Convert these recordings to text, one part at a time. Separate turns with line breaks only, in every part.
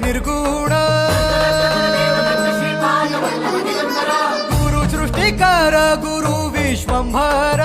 निर्गुण गुरु सृष्टिकर गुरु विश्वंभर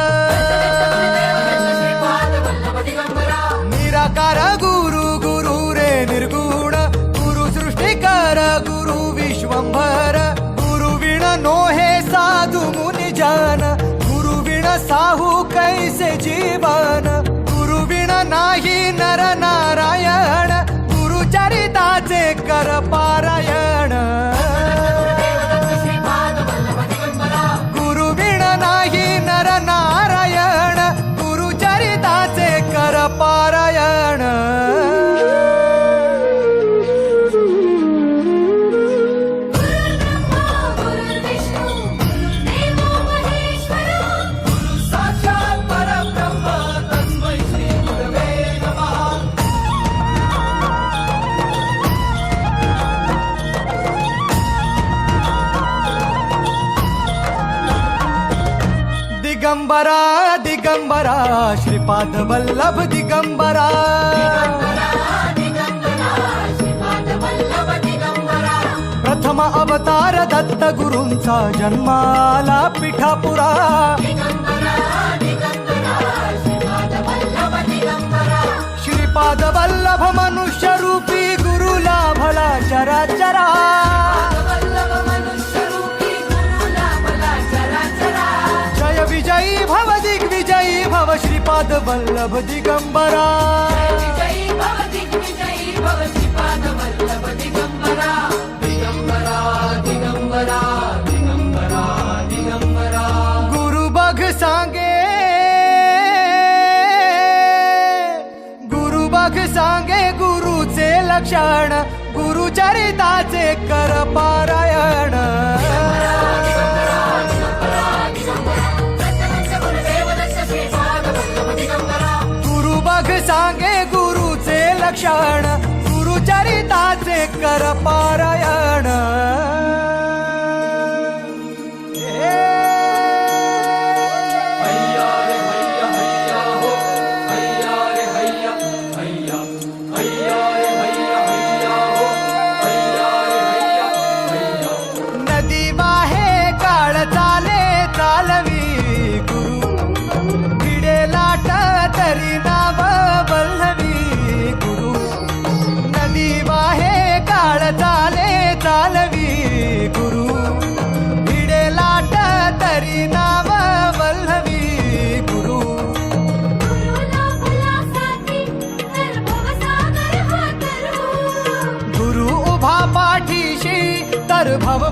निराकार गुरु गुरु रे निर्गुण गुरु सृष्टिकर गुरु विश्वंभर गुरु विण नोहे साधु मुनि जन गुरु विण साहू कैसे जीवन गुरु विण नाही नर नारायण गुरु चरिताचे कर पारायण गुरु विण नाही नर नारायण गुरु चरिताचे कर पारायण दिगंबरा दिगंबरा श्रीपाद वल्लभ दिगंबरा प्रथम अवतार दत्त गुरूंचा जन्माला पिठापुरा श्रीपाद वल्लभ मनुष्य रूपी गुरु लाभला चराचरा जय विजयी भव दिग्विजयी भव श्रीपाद वल्लभ दिगंबरा दिगंबरा दिगंबरा दिगंबरा गुरु बघ सांगे गुरु बघ सांगे गुरुचे लक्षण गुरु चरिताचे कर पारायण गुरु बघ सांगे गुरुचे लक्षण गुरु चरिताचे कर पारायण नदी वाहे काळ चाले चालवी गुरु भिडे लाट तरी नाव वल्लवी गुरु नदी वाहे काळ चाले चालवी गुरु भिडे लाट तरी नाव वल्लवी गुरु गुरु उभा पाठीशी तर भव